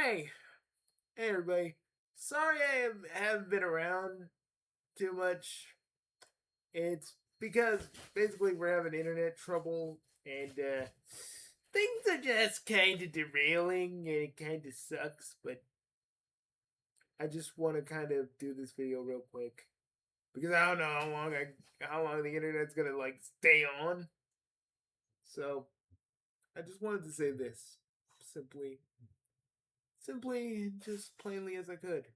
Hey, hey everybody. Sorry haven't been around too much. It's because basically we're having internet trouble and things are just kind of derailing and it kind of sucks, but I just want to kind of do this video real quick because I don't know how long the internet's going to like stay on. So, I just wanted to say this simply and just plainly as I could.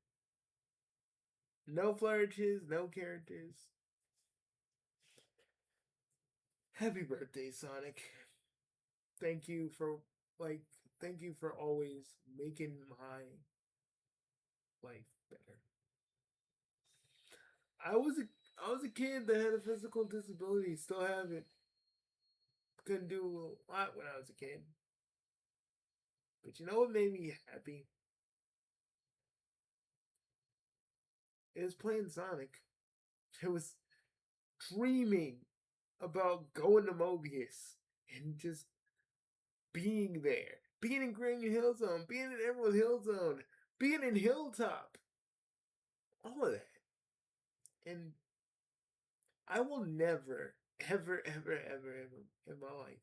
No flourishes, no characters. Happy birthday, Sonic. Thank you for like thank you for always making my life better. I was a I was a kid that had a physical disability, still have it. Couldn't do a lot when I was a kid. But you know what made me happy? It was playing Sonic. It was dreaming about going to Mobius and just being there. Being in Green Hill Zone, being in Emerald Hill Zone, being in Hilltop. All of that. And I will never, ever in my life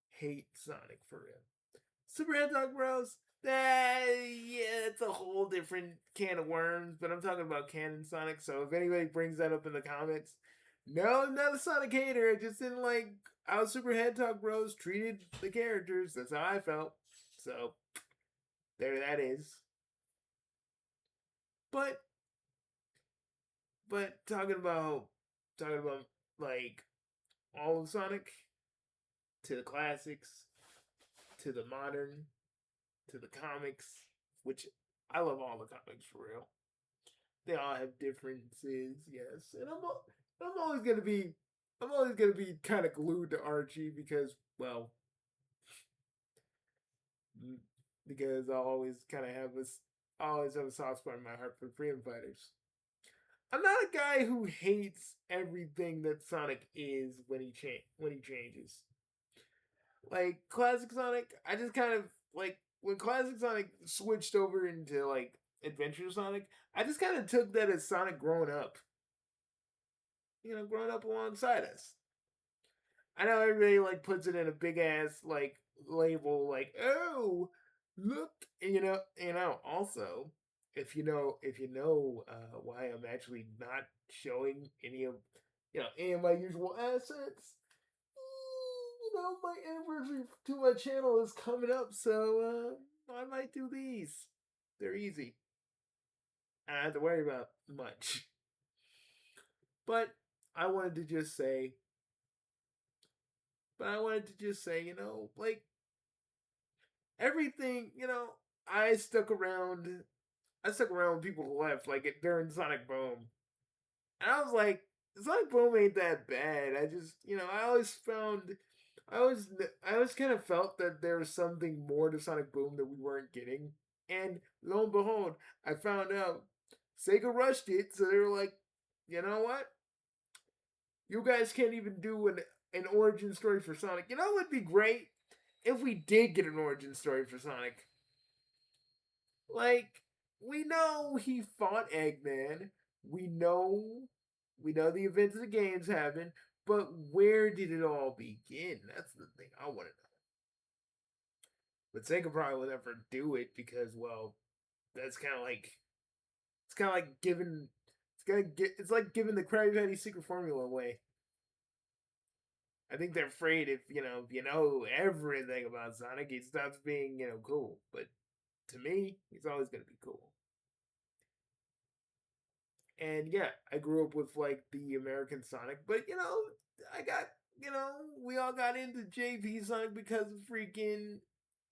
hate Sonic for real. Super Hedgehog Bros. Yeah, it's a whole different can of worms, but I'm talking about canon Sonic, so if anybody brings that up in the comments, no, I'm not a Sonic hater. I just didn't like how Super Hedgehog Bros treated the characters. That's how I felt. So, there that is. But, talking about, like, all of Sonic, to the classics, to the modern, to the comics, which I love all the comics for real. They all have differences, yes, and I'm always gonna be I'm always gonna be kind of glued to Archie because well mm, because I always have a soft spot in my heart for freedom fighters. I'm not a guy who hates everything that Sonic is when he changes. Like classic Sonic, I just kind of like when classic Sonic switched over into like Adventure Sonic, I just kind of took that as Sonic growing up. Growing up alongside us. I know everybody like puts it in a big ass like label like, "Oh, look, also if you know why I'm actually not showing any of my usual assets, my anniversary to my channel is coming up, so I might do these. They're easy. I don't have to worry about much. But I wanted to just say, but I wanted to just say, like everything, I stuck around. I stuck around when people left, like during Sonic Boom, and I was like, Sonic Boom ain't that bad. I just, I always kind of felt that there was something more to Sonic Boom that we weren't getting. And lo and behold, I found out Sega rushed it, so they were like, you know what? You guys can't even do an origin story for Sonic. You know what would be great? If we did get an origin story for Sonic. Like, we know he fought Eggman. We know we know the events of the games happened, but where did it all begin? That's the thing I want to know. But Sega probably will never do it because, well, that's kind of like giving it's like giving the Krabby Patty secret formula away. I think they're afraid if you know everything about Sonic, he stops being cool. But to me, he's always gonna be cool. And yeah, I grew up with like the American Sonic, but I got we all got into JP Sonic because of freaking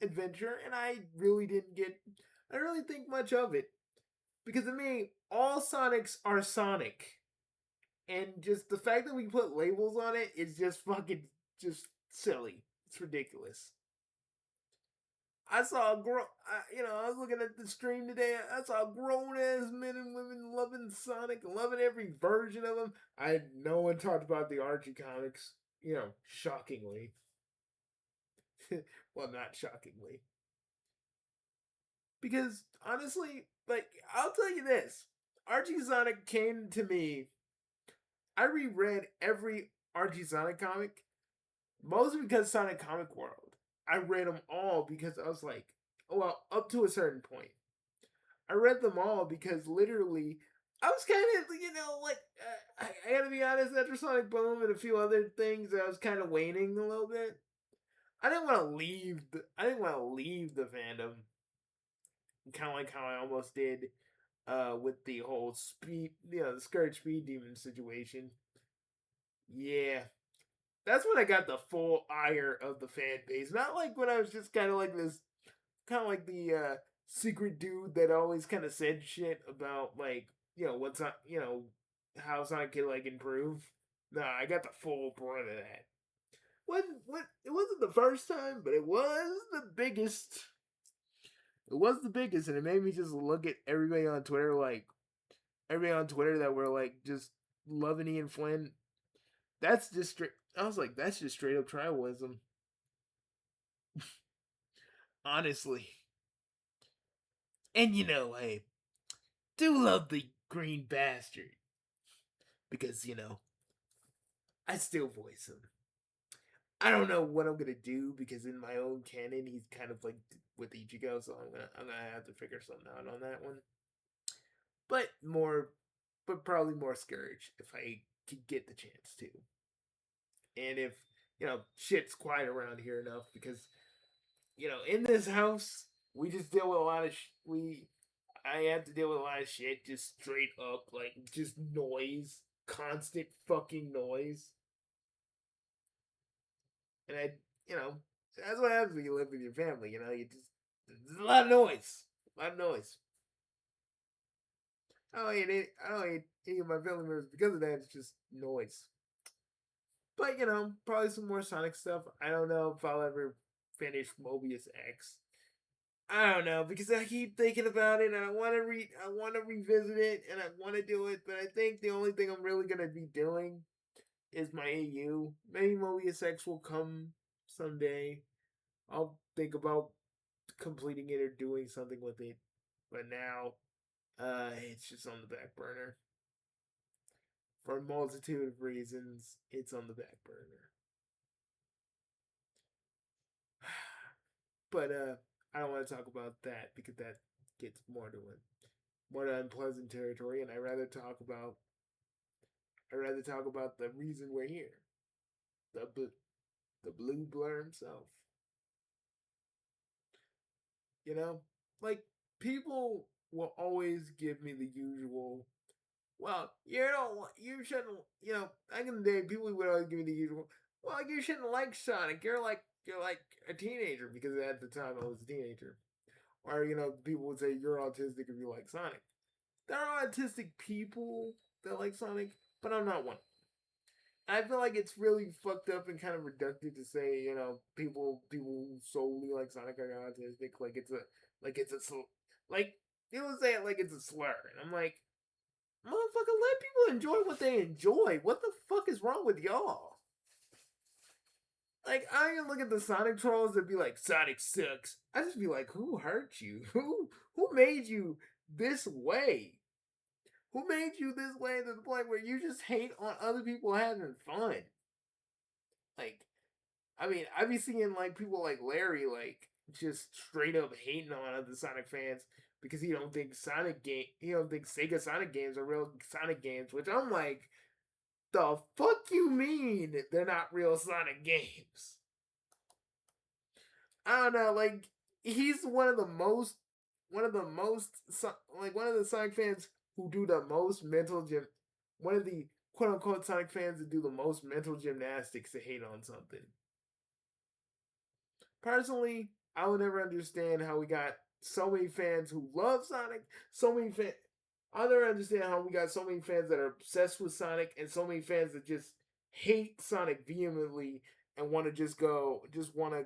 Adventure, and I really think much of it because to me, all Sonics are Sonic, and just the fact that we put labels on it is just fucking just silly. It's ridiculous. I saw a grown, I was looking at the stream today. I saw grown ass men and women loving Sonic, loving every version of him. No one talked about the Archie comics, shockingly. Well, not shockingly. Because honestly, like I'll tell you this, Archie Sonic came to me. I reread every Archie Sonic comic, mostly because Sonic Comic World. I read them all because I was like, well, up to a certain point. I read them all because literally I was kind of, like, I gotta be honest, after Sonic Boom and a few other things, I was kind of waning a little bit. I didn't want to leave. I didn't want to leave the fandom. Kind of like how I almost did with the whole speed, the Scourge Speed Demon situation. Yeah, that's when I got the full ire of the fan base. Not like when I was just kind of like this, kind of like the secret dude that always kind of said shit about like what's on how Sonic could like improve. Nah, I got the full brunt of that. What it wasn't the first time, but it was the biggest. It was the biggest, and it made me just look at everybody on Twitter like everybody on Twitter that were like just loving Ian Flynn. That's just straight. I was like, that's just straight up tribalism. Honestly, and I do love the Green Bastard because I still voice him. I don't know what I'm gonna do because in my own canon he's kind of like with Ichigo, so I'm gonna have to figure something out on that one. But probably more Scourge if I could get the chance to, and if shit's quiet around here enough because in this house we just deal with a lot of I have to deal with a lot of shit just straight up like just noise, constant fucking noise. And that's what happens when you live with your family. You just there's a lot of noise, a lot of noise. I don't hate any of my family members because of that. It's just noise. But probably some more Sonic stuff. I don't know if I'll ever finish Mobius X. I don't know because I keep thinking about it and I want to revisit it and I want to do it, but I think the only thing I'm really gonna be doing is my AU. Maybe Mobius X will come someday. I'll think about completing it or doing something with it. But now, it's just on the back burner. For a multitude of reasons, it's on the back burner. But I don't want to talk about that because that gets more to unpleasant territory, and I'd rather talk about the reason we're here. The the blue blur himself. You know, like people will always give me the usual. Well, you shouldn't. Back in the day, people would always give me the usual. Well, you shouldn't like Sonic. You're like a teenager because at the time I was a teenager. Or people would say you're autistic if you like Sonic. There are autistic people that like Sonic, but I'm not one. I feel like it's really fucked up and kind of reductive to say, people who solely like Sonic are autistic. Like it's a like people say it like it's a slur, and I'm like, motherfucker, let people enjoy what they enjoy. What the fuck is wrong with y'all? Like, I can look at the Sonic trolls that be like, Sonic sucks. I just be like, who hurt you? Who made you this way? Who made you this way to the point where you just hate on other people having fun? Like, I mean, I be seeing like people like Larry like just straight up hating on other Sonic fans because he don't think Sega Sonic games are real Sonic games, which I'm like, the fuck you mean they're not real Sonic games? I don't know, like he's one of the Sonic fans who do the most mental gym one of the quote unquote Sonic fans that do the most mental gymnastics to hate on something. Personally, I will never understand how we got so many fans who love Sonic, so many fans. I'll never understand how we got so many fans that are obsessed with Sonic and so many fans that just hate Sonic vehemently and want to just want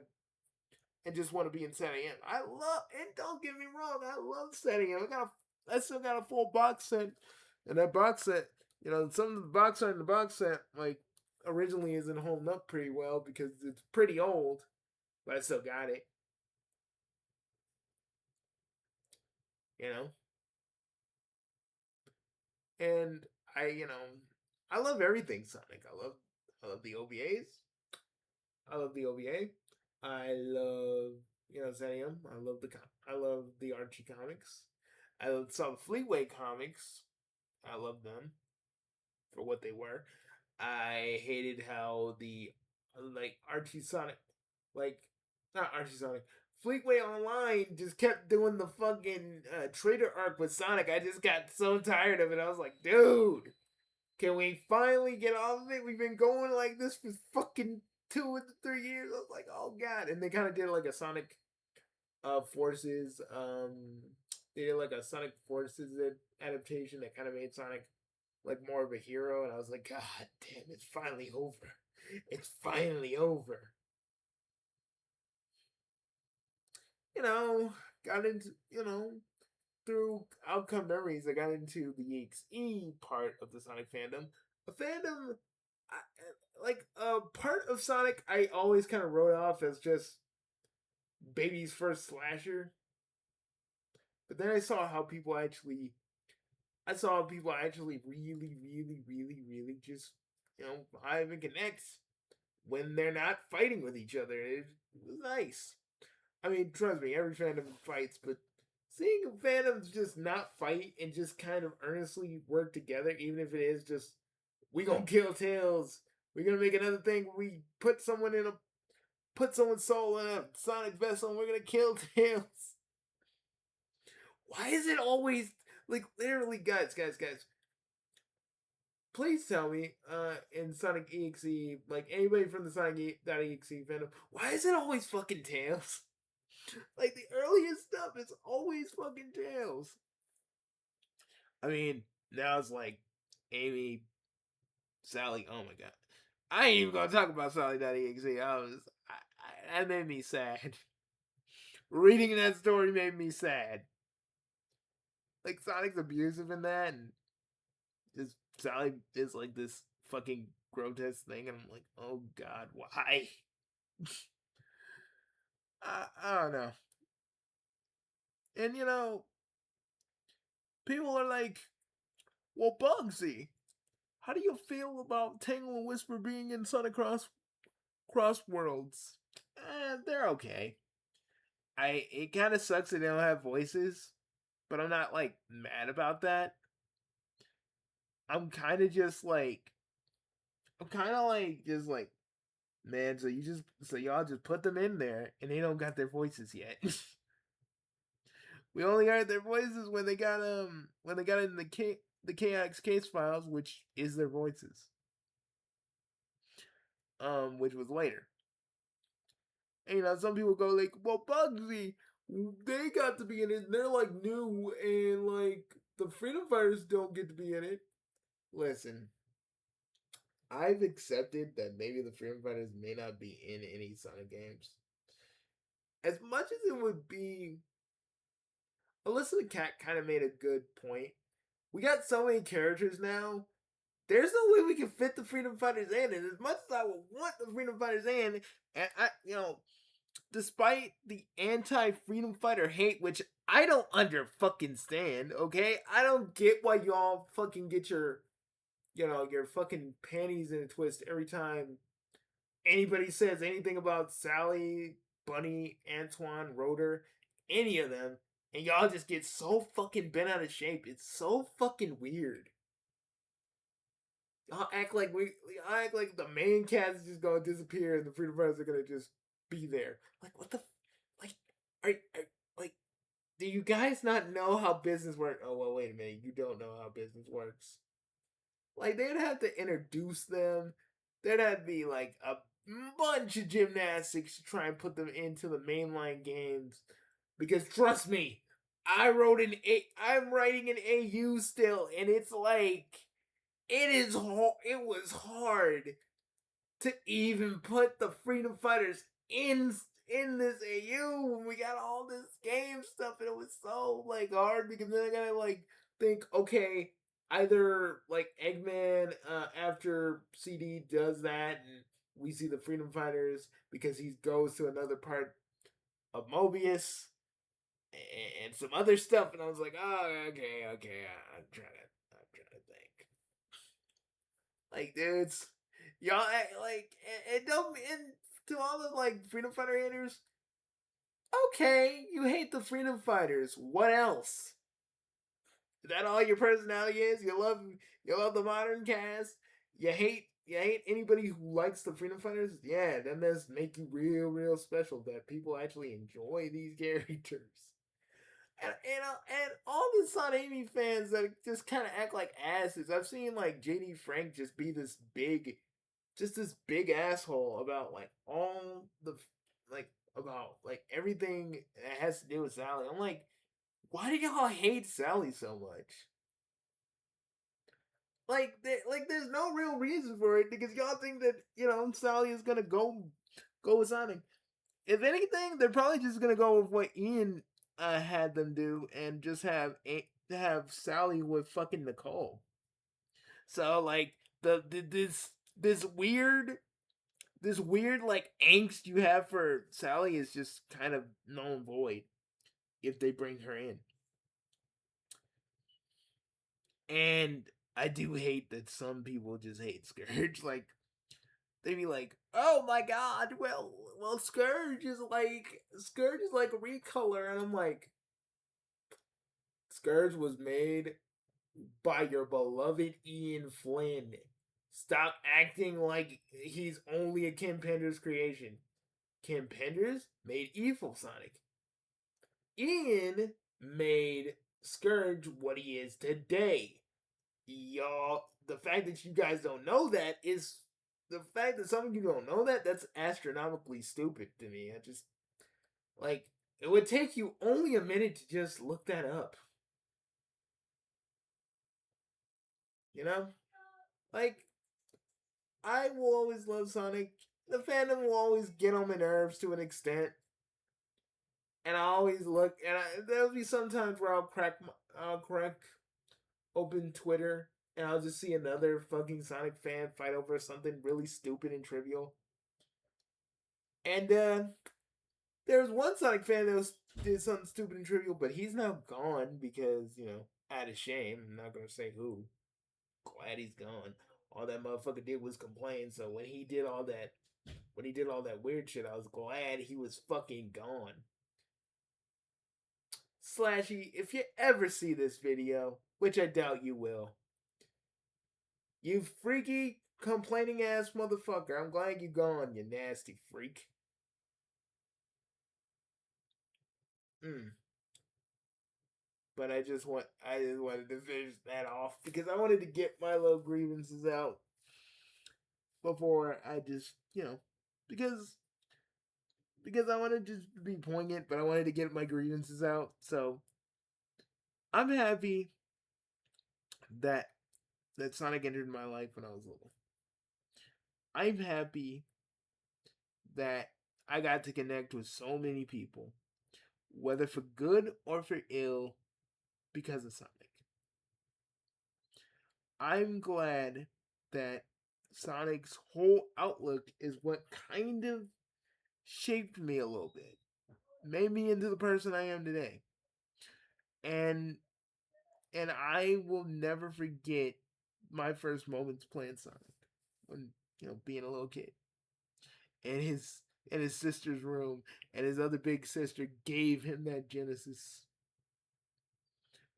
to be in Setting M. I love, and don't get me wrong, I love Setting M. I still got a full box set, and that box set, some of the box art in the box set, like originally isn't holding up pretty well because it's pretty old, but I still got it. you know. And I love everything Sonic. I love the OVAs. I love the OVA. I love Zenium. I love the Archie comics. I love some Fleetway comics. I love them for what they were. I hated how the like Archie Sonic, like not Archie Sonic, Fleetway Online just kept doing the fucking trader arc with Sonic. I just got so tired of it. I was like, dude, can we finally get off of it? We've been going like this for fucking 2 or 3 years. I was like, oh god. And they kind of did like a Sonic Forces. They did like a Sonic Forces adaptation that kind of made Sonic like more of a hero. And I was like, God damn, it's finally over. It's finally over. You know, got into through outcome memories. I got into the EXE part of the Sonic fandom. A fandom, like a part of Sonic, I always kind of wrote off as just baby's first slasher. But then I saw people actually really, really, really, really just, vibe and connect when they're not fighting with each other. It was nice. I mean, trust me, every fandom fights, but seeing fandoms just not fight and just kind of earnestly work together, even if it is just we gonna kill Tails, we're gonna make another thing where we put someone's soul in a Sonic vessel and we're gonna kill Tails. Why is it always like literally, guys? Please tell me, in Sonic EXE, like anybody from the Sonic.exe fandom, why is it always fucking Tails? Like the earliest stuff is always fucking Tails. I mean, now it's like Amy, Sally. Oh my god, I ain't even gonna talk about Sally.exe. That made me sad. Reading that story made me sad. Like Sonic's abusive in that, and just Sally is like this fucking grotesque thing, and I'm like, oh god, why? I don't know. And people are like, well, Bugsy, how do you feel about Tangle and Whisper being in Sonic Cross Worlds? They're okay. It kind of sucks that they don't have voices, but I'm not like mad about that. I'm kind of just like I'm kind of like just like man. So y'all just put them in there and they don't got their voices yet. We only heard their voices when they got in the KX case files, which is their voices. Which was later. And, some people go like, well, Bugsy, they got to be in it. And they're like new, and like the Freedom Fighters don't get to be in it. Listen, I've accepted that maybe the Freedom Fighters may not be in any Sonic games. As much as it would be, Alyssa the Cat kind of made a good point. We got so many characters now. There's no way we can fit the Freedom Fighters in. And as much as I would want the Freedom Fighters in, and despite the anti-freedom fighter hate, which I don't under fucking stand, okay? I don't get why y'all fucking get your fucking panties in a twist every time anybody says anything about Sally, Bunny, Antoine, Rotor, any of them, and y'all just get so fucking bent out of shape. It's so fucking weird. Y'all act like the main cast is just gonna disappear and the Freedom Fighters are gonna just be there. Like what the like are like do you guys not know how business works? Oh well, wait a minute, you don't know how business works. Like they'd have to introduce them. There'd have to be like a bunch of gymnastics to try and put them into the mainline games. Because trust me, I'm writing an AU still, and it's like it was hard to even put the Freedom Fighters in this AU when we got all this game stuff, and it was so like hard because then I gotta like think, okay, either like Eggman after CD does that and we see the Freedom Fighters because he goes to another part of Mobius, and some other stuff, and I was like, oh, okay. I'm trying to think. Like, dudes, y'all like, and don't, and to all the like freedom fighter haters, okay, you hate the freedom fighters. What else? Is that all your personality is? You love the modern cast. You hate anybody who likes the freedom fighters. Yeah, then that's make you real special that people actually enjoy these characters. And all the Son Amy fans that just kind of act like asses. I've seen like JD Frank just be this big asshole about like all the like about like everything that has to do with Sally. I'm like, why do y'all hate Sally so much? Like there's no real reason for it because y'all think that Sally is gonna go with Sonic. If anything, they're probably just gonna go with what Ian had them do and just have Sally with fucking Nicole. So like this weird like angst you have for Sally is just kind of null and void if they bring her in. And I do hate that some people just hate Scourge. Like they be like, "Oh my god, well, Scourge is like a recolor," and I'm like, Scourge was made by your beloved Ian Flynn. Stop acting like he's only a Kim Penders creation. Kim Penders made Evil Sonic. Ian made Scourge what he is today. Y'all, the fact that you guys don't know that is the fact that some of you don't know that's astronomically stupid to me. I just like it would take you only a minute to just look that up. You know? Like I will always love Sonic. The fandom will always get on my nerves to an extent. And I always look and there'll be sometimes where I'll crack open Twitter and I'll just see another fucking Sonic fan fight over something really stupid and trivial. And there was one Sonic fan that did something stupid and trivial, but he's now gone because, out of shame. I'm not gonna say who. Glad he's gone. All that motherfucker did was complain. So when he did all that weird shit, I was glad he was fucking gone. Slashy, if you ever see this video, which I doubt you will, you freaky complaining ass motherfucker, I'm glad you gone, you nasty freak. Mm. But I just wanted to finish that off because I wanted to get my little grievances out before I just because I wanted to just be poignant, but I wanted to get my grievances out. So I'm happy that Sonic entered my life when I was little. I'm happy that I got to connect with so many people, whether for good or for ill, because of Sonic. I'm glad that Sonic's whole outlook is what kind of shaped me a little bit, made me into the person I am today. And I will never forget my first moments playing Sonic when being a little kid, and his sister's room, and his other big sister gave him that Genesis,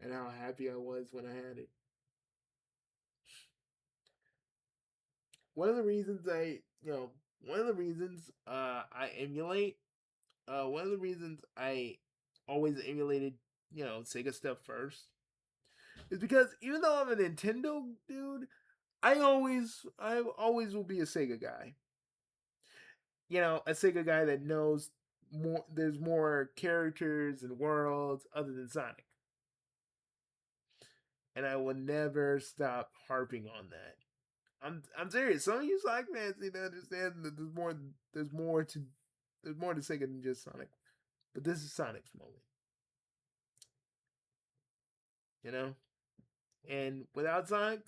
and how happy I was when I had it. One of the reasons I emulate, one of the reasons I always emulated, Sega stuff first is because even though I'm a Nintendo dude, I always will be a Sega guy. A Sega guy that knows more. There's more characters and worlds other than Sonic, and I will never stop harping on that. I'm serious. Some of you Sonic fans need to understand that there's more to Sega than just Sonic. But this is Sonic's moment, you know? And without Sonic,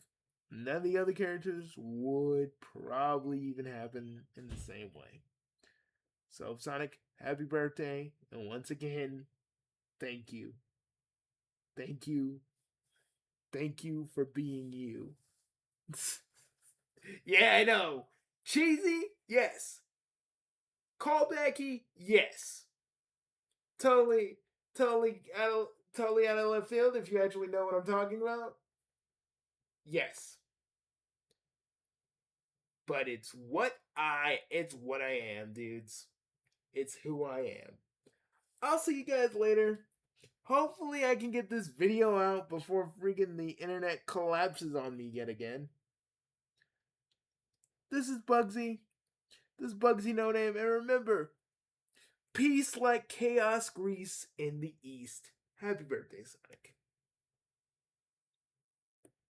none of the other characters would probably even happen in the same way. So Sonic, happy birthday. And once again, thank you. Thank you. Thank you for being you. Yeah, I know. Cheesy? Yes. Callbacky? Yes. Totally, totally out of left field if you actually know what I'm talking about. Yes. But it's what I am, dudes. It's who I am. I'll see you guys later. Hopefully I can get this video out before freaking the internet collapses on me yet again. This is Bugsy. This is Bugsy No Name. And remember, peace like chaos grease in the east. Happy birthday, Sonic.